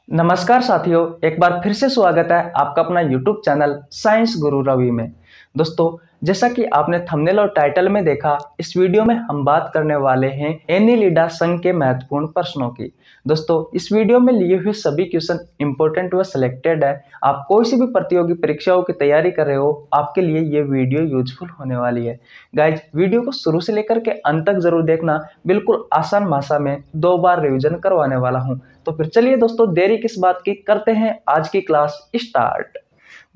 नमस्कार साथियों, एक बार फिर से स्वागत है आपका अपना YouTube चैनल साइंस गुरु रवि में। दोस्तों, जैसा कि आपने थंबनेल और टाइटल में देखा, इस वीडियो में हम बात करने वाले हैं एनिलिडा संघ के महत्वपूर्ण प्रश्नों की। दोस्तों, इस वीडियो में लिए हुए सभी क्वेश्चन इंपॉर्टेंट व सिलेक्टेड है। आप कोई सी भी प्रतियोगी परीक्षाओं की तैयारी कर रहे हो, आपके लिए ये वीडियो यूजफुल होने वाली है। गाइज, वीडियो को शुरू से लेकर के अंत तक जरूर देखना। बिल्कुल आसान भाषा में 2 बार रिविजन करवाने वाला हूँ। तो फिर चलिए दोस्तों, देरी किस बात की, करते हैं आज की क्लास स्टार्ट।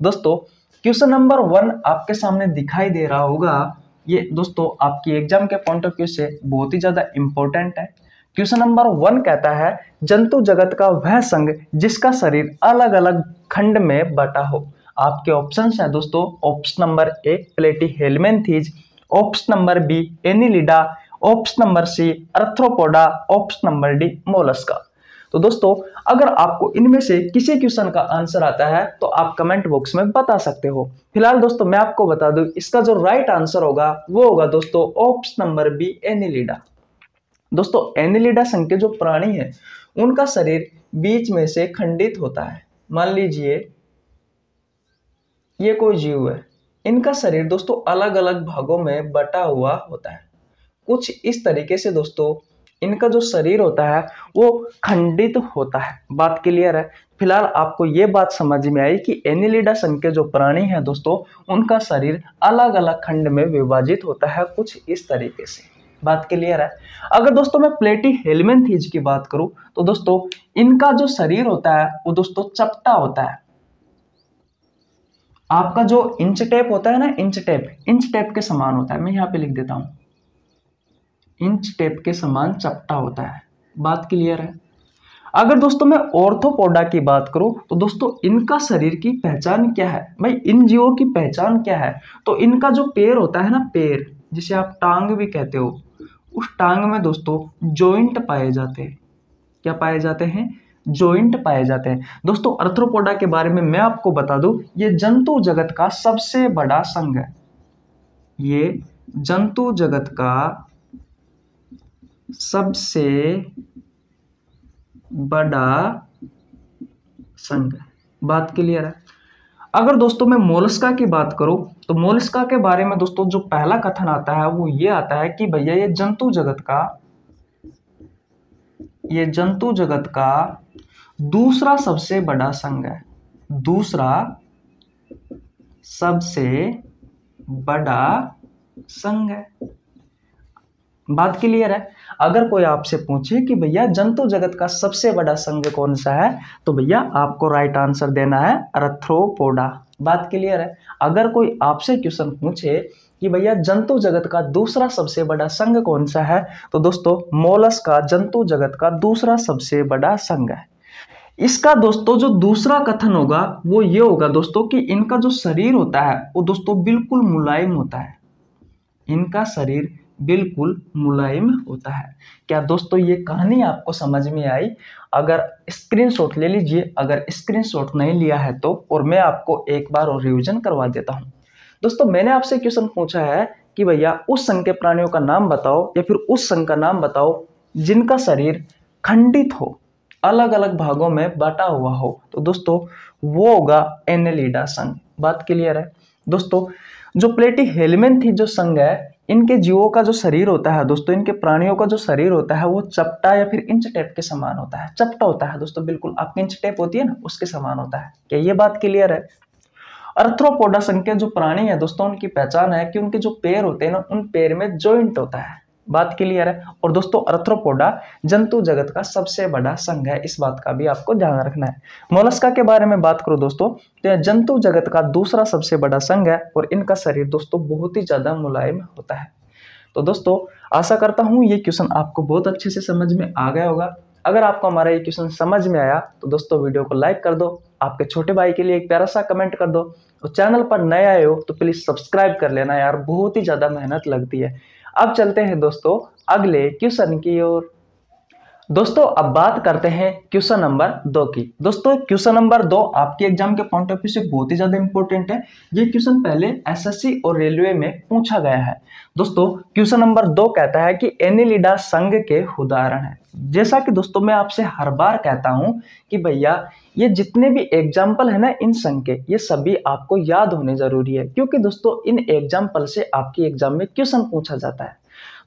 दोस्तों, क्वेश्चन नंबर 1 आपके सामने दिखाई दे रहा होगा। ये दोस्तों आपकी एग्जाम के पॉइंट ऑफ व्यू से बहुत ही ज्यादा इंपॉर्टेंट है। क्वेश्चन नंबर 1 कहता है, जंतु जगत का वह संघ जिसका शरीर अलग अलग खंड में बटा हो। आपके ऑप्शंस हैं दोस्तों, option number A Platyhelminthes, option number B Annelida, option number C Arthropoda, option number D Mollusca. तो दोस्तों, अगर आपको इनमें से किसी क्वेश्चन का आंसर आता है तो आप कमेंट बॉक्स में बता सकते हो। फिलहाल दोस्तों मैं आपको बता दूं, इसका जो राइट आंसर होगा वो होगा दोस्तों ऑप्शन नंबर बी एनिलिडा। दोस्तों, एनिलिडा संघ के जो प्राणी है उनका शरीर बीच में से खंडित होता है। मान लीजिए ये कोई जीव है, इनका शरीर दोस्तों अलग अलग भागों में बटा हुआ होता है। कुछ इस तरीके से दोस्तों इनका जो शरीर होता है वो खंडित होता है। बात क्लियर है। फिलहाल आपको ये बात समझ में आई कि एनिलिडा संघ के जो प्राणी हैं दोस्तों, उनका शरीर अलग अलग खंड में विभाजित होता है कुछ इस तरीके से। बात क्लियर है। अगर दोस्तों मैं प्लेटीहेल्मिन्थीज की बात करूं तो दोस्तों इनका जो शरीर होता है वो दोस्तों चपटा होता है। आपका जो इंच टेप होता है ना, इंच टेप के समान होता है। मैं यहाँ पे लिख देता हूं, इंच टेप के समान चपटा होता है। बात क्लियर है। अगर दोस्तों मैं ऑर्थोपोडा की बात करूं तो दोस्तों इनका शरीर की पहचान क्या है, भाई इन जीवों की पहचान क्या है। तो इनका जो पैर होता है ना, पैर जिसे आप टांग भी कहते हो, उस टांग में दोस्तों जॉइंट पाए जाते हैं। क्या पाए जाते हैं? जॉइंट पाए जाते हैं। दोस्तों आर्थ्रोपोडा के बारे में मैं आपको बता दूं, ये जंतु जगत का सबसे बड़ा संघ है। ये जंतु जगत का सबसे बड़ा संघ है। बात क्लियर है। अगर दोस्तों मैं मोलस्का की बात करूं तो मोलस्का के बारे में दोस्तों जो पहला कथन आता है वो ये आता है कि भैया ये जंतु जगत का दूसरा सबसे बड़ा संघ है। दूसरा सबसे बड़ा संघ है। बात क्लियर है। अगर कोई आपसे पूछे कि भैया जंतु जगत का सबसे बड़ा संघ कौन सा है, तो भैया आपको राइट आंसर देना है आर्थ्रोपोडा। बात क्लियर है। अगर कोई आपसे क्वेश्चन पूछे कि भैया जंतु जगत का दूसरा सबसे बड़ा संघ कौन सा है, तो दोस्तों मोलस्का जंतु जगत का दूसरा सबसे बड़ा संघ है। इसका दोस्तों जो दूसरा कथन होगा वो ये होगा दोस्तों कि इनका जो शरीर होता है वो दोस्तों बिल्कुल मुलायम होता है। इनका शरीर बिल्कुल मुलायम होता है। क्या दोस्तों ये कहानी आपको समझ में आई? अगर स्क्रीनशॉट ले लीजिए, अगर स्क्रीनशॉट नहीं लिया है तो, और मैं आपको एक बार और रिवीजन करवा देता हूं। दोस्तों मैंने आपसे क्वेश्चन पूछा है कि भैया उस संघ के प्राणियों का नाम बताओ या फिर उस संघ का नाम बताओ जिनका शरीर खंडित हो, अलग अलग भागों में बटा हुआ हो। तो दोस्तों वो होगा एनिलिडा संघ। बात क्लियर है। दोस्तों जो प्लेटीहेल्मिन्थीज जो संघ है, इनके जीवों का जो शरीर होता है दोस्तों, इनके प्राणियों का जो शरीर होता है वो चपटा या फिर इंच टेप के समान होता है। चपटा होता है दोस्तों, बिल्कुल आपकी इंच टेप होती है ना, उसके समान होता है। क्या ये बात क्लियर है? आर्थ्रोपोडा संघ के जो प्राणी है दोस्तों, उनकी पहचान है कि उनके जो पैर होते हैं ना, उन पैर में जॉइंट होता है। बात क्लियर है। और दोस्तों आर्थ्रोपोडा जंतु जगत का सबसे बड़ा संघ है, इस बात का भी आपको ध्यान रखना है। मोलस्का के बारे में बात करूं दोस्तों, तो जंतु जगत का दूसरा सबसे बड़ा संघ है और इनका शरीर दोस्तों बहुत ही ज्यादा मुलायम होता है। तो दोस्तों आशा करता हूं ये क्वेश्चन आपको बहुत अच्छे से समझ में आ गया होगा। अगर आपको हमारा ये क्वेश्चन समझ में आया तो दोस्तों वीडियो को लाइक कर दो, आपके छोटे भाई के लिए एक प्यारा सा कमेंट कर दो, और चैनल पर नए आए हो तो प्लीज सब्सक्राइब कर लेना यार, बहुत ही ज्यादा मेहनत लगती है। अब चलते हैं दोस्तों अगले क्वेश्चन की ओर। दोस्तों अब बात करते हैं क्वेश्चन नंबर 2 की। दोस्तों क्वेश्चन नंबर 2 आपके एग्जाम के पॉइंट ऑफ व्यू से बहुत ही ज्यादा इंपॉर्टेंट है। ये क्वेश्चन पहले एसएससी और रेलवे में पूछा गया है। दोस्तों क्वेश्चन नंबर 2 कहता है कि एनिलिडा संघ के उदाहरण है। जैसा कि दोस्तों मैं आपसे हर बार कहता हूं कि भैया ये जितने भी एग्जाम्पल है ना इन संघ के, ये सभी आपको याद होने जरूरी है, क्योंकि दोस्तों इन एग्जाम्पल से आपके एग्जाम में क्वेश्चन पूछा जाता है।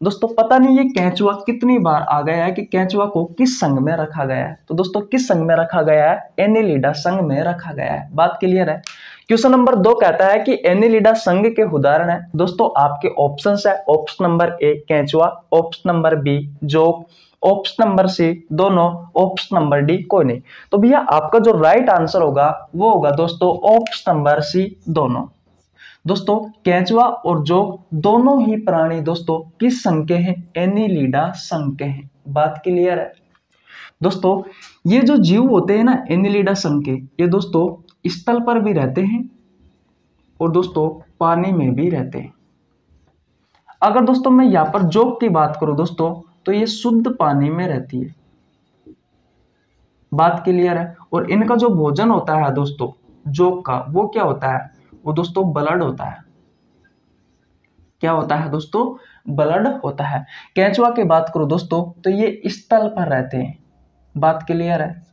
दोस्तों पता नहीं ये केंचुआ कितनी बार आ गया है कि केंचुआ को किस संघ में रखा गया है। तो दोस्तों किस संघ में रखा गया है? एनिलिडा संघ में रखा गया है। बात क्लियर है। क्वेश्चन नंबर 2 कहता है कि एनिलिडा संघ के उदाहरण है। दोस्तों आपके ऑप्शंस है, ऑप्शन नंबर ए केंचुआ, ऑप्शन नंबर बी जोक, ऑप्शन नंबर सी दोनों, ऑप्शन नंबर डी कोई नहीं। तो भैया आपका जो राइट आंसर होगा वो होगा दोस्तों ऑप्शन नंबर सी दोनों। दोस्तों केंचुआ और जोक दोनों ही प्राणी दोस्तों किस संघ के हैं? एनिलिडा संघ के हैं। बात क्लियर है। दोस्तों ये जो जीव होते हैं ना एनिलिडा संघ के, ये दोस्तों स्थल पर भी रहते हैं और दोस्तों पानी में भी रहते हैं। अगर दोस्तों मैं यहाँ पर जोक की बात करूं दोस्तों, तो ये शुद्ध पानी में रहती है। बात क्लियर है। और इनका जो भोजन होता है दोस्तों जोक का, वो क्या होता है? वो दोस्तों ब्लड होता है। क्या होता है दोस्तों? ब्लड होता है। केंचुआ की बात करूं दोस्तों, तो ये स्थल पर रहते हैं। बात क्लियर है।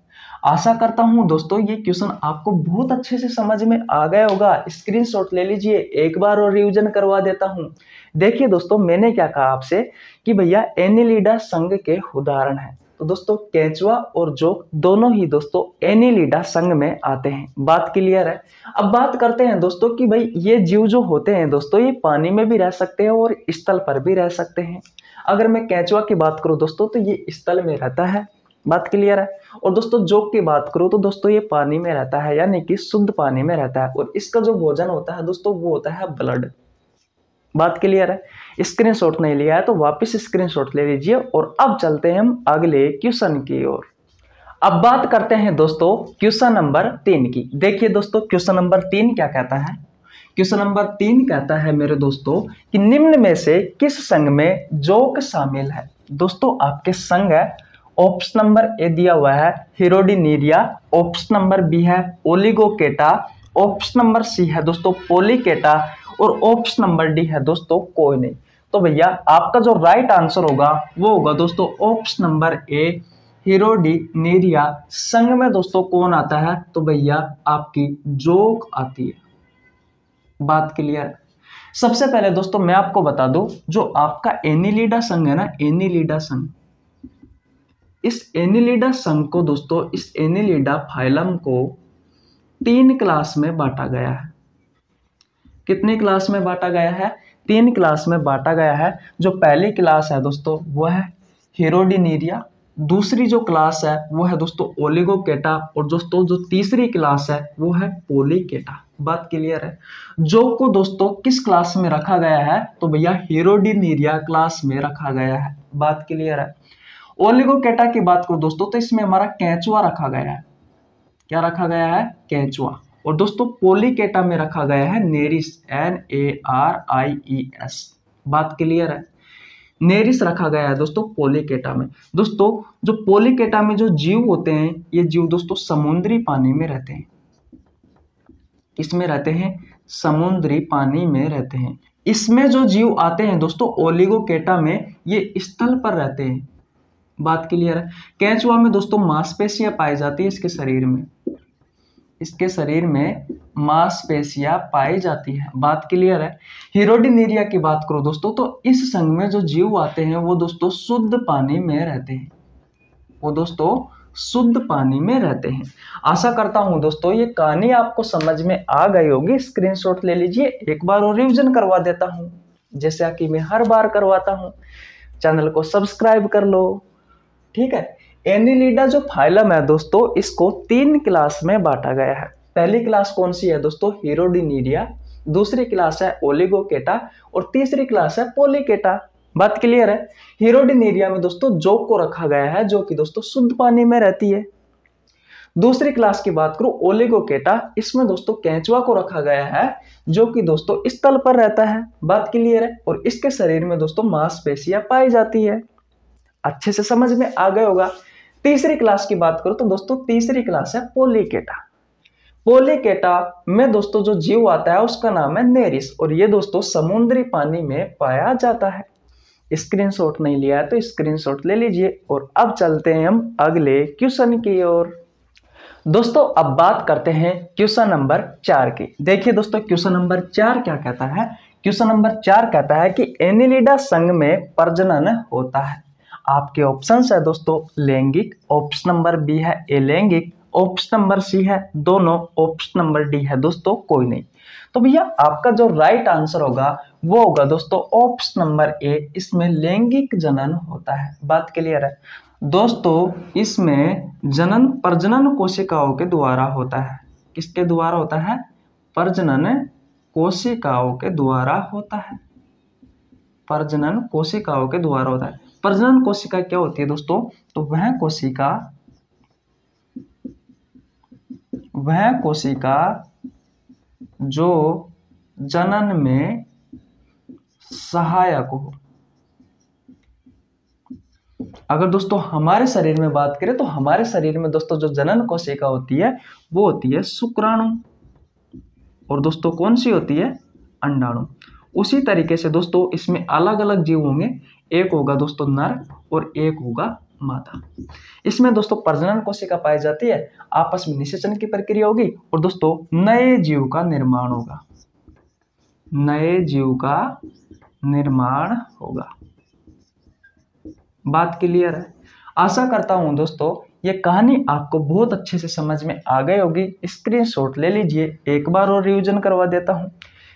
आशा करता हूं दोस्तों ये क्वेश्चन आपको बहुत अच्छे से समझ में आ गया होगा। स्क्रीनशॉट ले लीजिए, एक बार और रिवीजन करवा देता हूं। देखिए दोस्तों मैंने क्या कहा आपसे कि भैया एनिलिडा संघ के उदाहरण है। तो दोस्तों केंचुआ और जोक दोनों ही दोस्तों एनिलिडा संघ में आते हैं। बात क्लियर है। अब बात करते हैं दोस्तों कि भाई ये जीव जो होते हैं दोस्तों ये पानी में भी रह सकते हैं और स्थल पर भी रह सकते हैं। अगर मैं केंचुआ की बात करूं दोस्तों तो ये स्थल में रहता है। बात क्लियर है। और दोस्तों जोक की बात करूं तो दोस्तों ये पानी में रहता है, यानी कि शुद्ध पानी में रहता है। और इसका जो भोजन होता है दोस्तों वो होता है ब्लड। बात क्लियर है। स्क्रीनशॉट नहीं लिया है तो वापस स्क्रीनशॉट ले लीजिए। और अब चलते हैं हम अगले क्वेश्चन की ओर। अब बात करते हैं दोस्तों क्वेश्चन नंबर 3 की। देखिए दोस्तों क्वेश्चन नंबर 3 क्या कहता है? क्वेश्चन नंबर 3 कहता है मेरे दोस्तों कि निम्न में से किस संघ में जोक शामिल है? दोस्तों आपके संघ है, ऑप्शन नंबर ए दिया हुआ है हिरोडिनीरिया, ऑप्शन नंबर बी है ओलिगोकेटा, ऑप्शन नंबर सी है दोस्तों पोलिकेटा और ऑप्शन नंबर डी है दोस्तों कोई नहीं। तो भैया आपका जो राइट आंसर होगा वो होगा दोस्तों ऑप्शन नंबर ए हिरोडिनीरिया संघ में दोस्तों कौन आता है? तो भैया आपकी जोक आती है। बात क्लियर। सबसे पहले दोस्तों मैं आपको बता दूं जो आपका एनिलिडा संघ है ना, एनिलिडा संघ, इस एनिलिडा संघ को दोस्तों इस एनिलिडा फाइलम को 3 क्लास में बांटा गया है। कितनी क्लास में बांटा गया है? 3 क्लास में बांटा गया है। जो पहली क्लास है दोस्तों वो है हिरोडिनीरिया, दूसरी जो क्लास है वो है दोस्तों ओलिगोकेटा और दोस्तों जो तीसरी क्लास है वो है पोलिकेटा। बात क्लियर है। जोक को दोस्तों किस क्लास में रखा गया है? तो भैया हिरोडिनीरिया क्लास में रखा गया है। बात क्लियर है। ओलिगोकेटा की बात करो दोस्तों तो इसमें हमारा केंचुआ रखा गया है। क्या रखा गया है? केंचुआ। और दोस्तों पोलिकेटा में रखा गया है नेरिस, NARIES। बात क्लियर है। नेरिस रखा गया है दोस्तों पोलिकेटा में। दोस्तों जो पोलिकेटा में जो जीव होते हैं ये जीव दोस्तों समुद्री पानी में रहते हैं। किसमें रहते हैं? समुद्री पानी में रहते हैं। इसमें जो जीव आते हैं दोस्तों ओलिगोकेटा में ये स्थल पर रहते हैं। बात क्लियर है। केंचुआ में दोस्तों मांसपेशियां पाई जाती है इसके शरीर में, इसके शरीर में मांसपेशियां पाई जाती है। बात क्लियर है। हिरोडिनीरिया की बात करो दोस्तों तो इस संघ में जो जीव आते हैं वो दोस्तों शुद्ध पानी में रहते हैं। वो दोस्तों शुद्ध पानी में रहते हैं। आशा करता हूं दोस्तों ये कहानी आपको समझ में आ गई होगी। स्क्रीनशॉट ले लीजिए, एक बार और रिवीजन करवा देता हूं जैसा कि मैं हर बार करवाता हूं। चैनल को सब्सक्राइब कर लो, ठीक है। एनिलिडा जो फाइलम है दोस्तों इसको 3 क्लास में बांटा गया है। पहली क्लास कौन सी है दोस्तों? हिरोडिनीरिया, दूसरी क्लास है ओलिगोकेटा और तीसरी क्लास है पोलिकेटा। बात क्लियर है। हिरोडिनीरिया में दोस्तों जोक को रखा गया है जो कि दोस्तों शुद्ध पानी में रहती है। दूसरी क्लास की बात करूं ओलिगोकेटा, इसमें दोस्तों केंचुआ को रखा गया है जो कि दोस्तों स्थल पर रहता है। बात क्लियर है। और इसके शरीर में दोस्तों मांसपेशियां पाई जाती है। अच्छे से समझ में आ गया होगा। तीसरी क्लास की बात करूं तो दोस्तों तीसरी क्लास है पोलिकेटा। पोलिकेटा में दोस्तों जो जीव आता है उसका नाम है नेरिस, और ये दोस्तों समुद्री पानी में पाया जाता है। स्क्रीनशॉट नहीं लिया है तो स्क्रीनशॉट ले लीजिए। और अब चलते हैं हम अगले क्वेश्चन की ओर। दोस्तों अब बात करते हैं क्वेश्चन नंबर 4 की। देखिए दोस्तों क्वेश्चन नंबर 4 क्या कहता है। क्वेश्चन नंबर 4 कहता है कि एनिलिडा संघ में प्रजनन होता है। आपके ऑप्शंस है दोस्तों लैंगिक, ऑप्शन नंबर बी है अलैंगिक, ऑप्शन नंबर सी है दोनों, ऑप्शन नंबर डी है दोस्तों कोई नहीं। तो भैया आपका जो राइट आंसर होगा वो होगा दोस्तों ऑप्शन नंबर ए, इसमें लैंगिक जनन होता है। बात क्लियर है दोस्तों, इसमें जनन प्रजनन कोशिकाओं के द्वारा होता है। किसके द्वारा होता है? प्रजनन कोशिकाओं के द्वारा होता है। प्रजनन कोशिकाओं के द्वारा होता है। प्रजनन कोशिका क्या होती है दोस्तों? तो वह कोशिका जो जनन में सहायक हो। अगर दोस्तों हमारे शरीर में बात करें तो हमारे शरीर में दोस्तों जो जनन कोशिका होती है वो होती है शुक्राणु, और दोस्तों कौन सी होती है? अंडाणु। उसी तरीके से दोस्तों इसमें अलग अलग जीव होंगे, एक होगा दोस्तों नर और एक होगा मादा। इसमें दोस्तों प्रजनन कोशिका पाई जाती है, आपस में निषेचन की प्रक्रिया होगी और दोस्तों नए जीव का निर्माण होगा। नए जीव का निर्माण होगा। बात क्लियर है? आशा करता हूं दोस्तों ये कहानी आपको बहुत अच्छे से समझ में आ गई होगी। स्क्रीनशॉट ले लीजिए, एक बार और रिवीजन करवा देता हूं।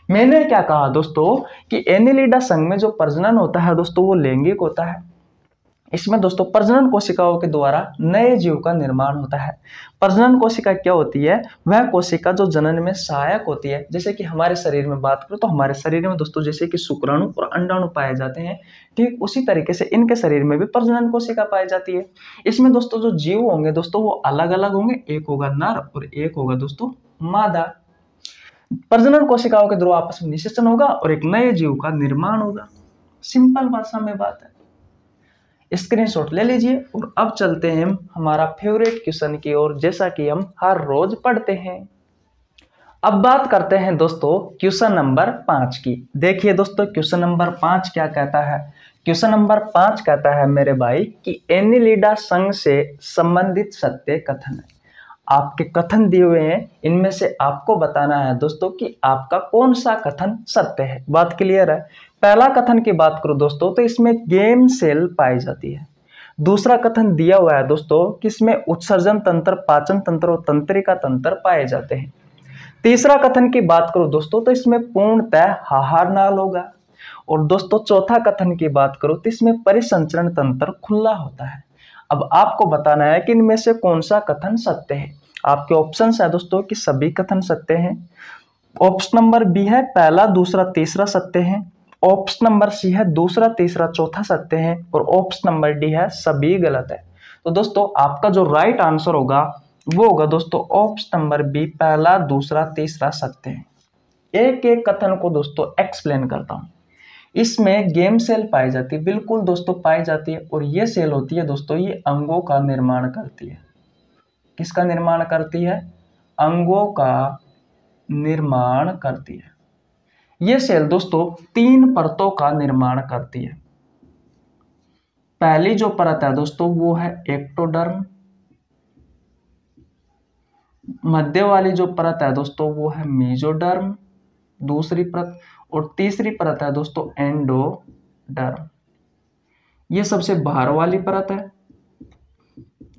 मैंने क्या कहा दोस्तों कि एनिलिडा संघ में जो प्रजनन होता है दोस्तों वो लैंगिक होता है। इसमें दोस्तों प्रजनन कोशिकाओं के द्वारा नए जीव का निर्माण होता है। प्रजनन कोशिका क्या होती है? वह कोशिका जो जनन में सहायक होती है। जैसे कि हमारे शरीर में बात करो तो हमारे शरीर में दोस्तों जैसे कि शुक्राणु और अंडाणु पाए जाते हैं, ठीक उसी तरीके से इनके शरीर में भी प्रजनन कोशिका पाई जाती है। इसमें दोस्तों जो जीव होंगे दोस्तों वो अलग अलग होंगे, एक होगा नर और एक होगा दोस्तों मादा। प्रजनन कोशिकाओं के द्वारा आपस में निषेचन होगा और एक नए जीव का निर्माण होगा। सिंपल भाषा में बात है। स्क्रीनशॉट ले लीजिए। और अब चलते हैं हमारा फेवरेट क्वेश्चन की ओर, जैसा कि हम हर रोज पढ़ते हैं। अब बात करते हैं दोस्तों क्वेश्चन नंबर 5 की। देखिए दोस्तों क्वेश्चन नंबर 5 क्या कहता है। क्वेश्चन नंबर 5 कहता है मेरे भाई कि एनिलिडा संघ से संबंधित सत्य कथन है। आपके कथन दिए हुए हैं, इनमें से आपको बताना है दोस्तों कि आपका कौन सा कथन सत्य है। बात क्लियर है? पहला कथन की बात करूं दोस्तों तो इसमें गेम सेल पाई जाती है। दूसरा कथन दिया हुआ है दोस्तों कि इसमें उत्सर्जन तंत्र, पाचन तंत्र और तंत्रिका तंत्र पाए जाते हैं। तीसरा कथन की बात करूं दोस्तों तो इसमें पूर्णतः आहार नाल होगा। और दोस्तों चौथा कथन की बात करूं तो इसमें परिसंचरण तंत्र खुला होता है। अब आपको बताना है कि इनमें से कौन सा कथन सत्य है। आपके ऑप्शन है दोस्तों कि सभी कथन सत्य हैं। ऑप्शन नंबर बी है पहला, दूसरा, तीसरा सत्य है। ऑप्शन नंबर सी है दूसरा, तीसरा, चौथा सत्य है। और ऑप्शन नंबर डी है सभी गलत है। तो दोस्तों आपका जो राइट आंसर होगा वो होगा दोस्तों ऑप्शन नंबर बी, पहला, दूसरा, तीसरा सत्य है। एक एक कथन को दोस्तों एक्सप्लेन करता हूं। इसमें गेम सेल पाई जाती है, बिल्कुल दोस्तों पाई जाती है। और ये सेल होती है दोस्तों ये अंगों का निर्माण करती है। किसका निर्माण करती है? अंगों का निर्माण करती है। ये सेल दोस्तों 3 परतों का निर्माण करती है। पहली जो परत है दोस्तों वो है एक्टोडर्म, मध्य वाली जो परत है दोस्तों वो है मेसोडर्म, दूसरी परत, और तीसरी परत है दोस्तों एंडोडर्म। ये सबसे बाहर वाली परत है,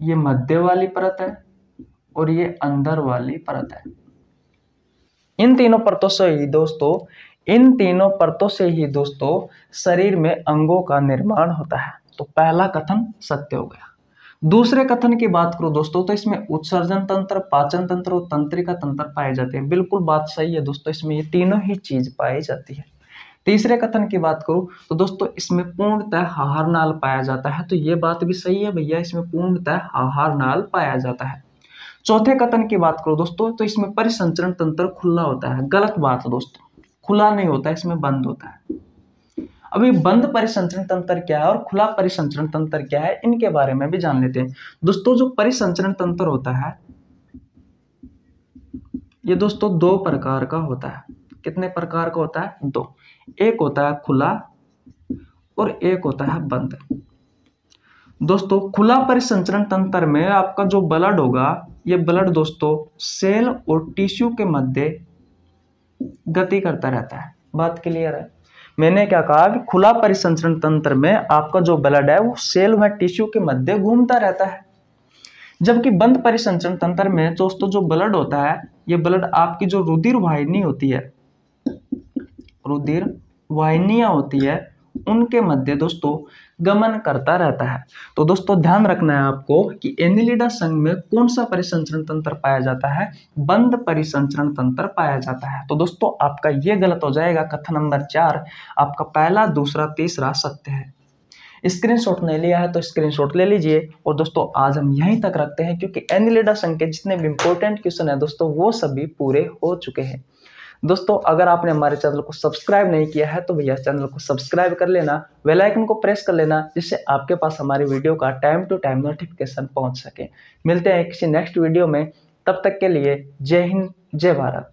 ये मध्य वाली परत है और ये अंदर वाली परत है। इन तीनों परतों से ही दोस्तों शरीर में अंगों का निर्माण होता है। तो पहला कथन सत्य हो गया। दूसरे कथन की बात करो दोस्तों तो इसमें उत्सर्जन तंत्र, पाचन तंत्र और तंत्रिका तंत्र पाए जाते हैं। बिल्कुल बात सही है दोस्तों, इसमें ये तीनों ही चीज पाई जाती है। तीसरे कथन की बात करूं तो दोस्तों इसमें पूर्णतः आहार नाल पाया जाता है। तो ये बात भी सही है भैया, इसमें पूर्णतः आहार नाल पाया जाता है। चौथे कथन की बात करो दोस्तों तो इसमें परिसंचरण तंत्र खुला होता है। गलत बात है दोस्तों, खुला नहीं होता, इसमें बंद होता है। अभी बंद परिसंचरण तंत्र क्या है और खुला परिसंचरण तंत्र क्या है, इनके बारे में भी जान लेते हैं। दोस्तों जो परिसंचरण तंत्र होता है ये दोस्तों दो प्रकार का होता है। कितने प्रकार का होता है? दो। एक होता है खुला और एक होता है बंद। दोस्तों खुला परिसंचरण तंत्र में आपका जो ब्लड होगा, ये ब्लड दोस्तों सेल और टिश्यू के मध्य गति करता रहता है। बात क्लियर है? मैंने क्या कहा कि खुला परिसंचरण तंत्र में आपका जो ब्लड है वो सेल व टिश्यू के मध्य घूमता रहता है, जबकि बंद परिसंचरण तंत्र में दोस्तों जो ब्लड होता है, ये ब्लड आपकी जो रुधिर वाहिनी होती है, रुधिर वाहिनियां होती है, उनके मध्य दोस्तों गमन करता रहता है। तो दोस्तों ध्यान रखना है आपको कि एनिलिडा संघ में कौन सा परिसंचरण तंत्र पाया जाता है? बंद परिसंचरण तंत्र पाया जाता है। तो दोस्तों आपका ये गलत हो जाएगा। कथन नंबर 4 आपका पहला, दूसरा, तीसरा सत्य है। स्क्रीनशॉट नहीं लिया है तो स्क्रीनशॉट ले लीजिए। और दोस्तों आज हम यहीं तक रखते हैं, क्योंकि एनिलिडा संघ के जितने भी इंपॉर्टेंट क्वेश्चन है दोस्तों वो सभी पूरे हो चुके हैं। दोस्तों अगर आपने हमारे चैनल को सब्सक्राइब नहीं किया है तो भैया चैनल को सब्सक्राइब कर लेना, बेल आइकन को प्रेस कर लेना, जिससे आपके पास हमारी वीडियो का टाइम टू टाइम नोटिफिकेशन पहुंच सके। मिलते हैं किसी नेक्स्ट वीडियो में, तब तक के लिए जय हिंद, जय भारत।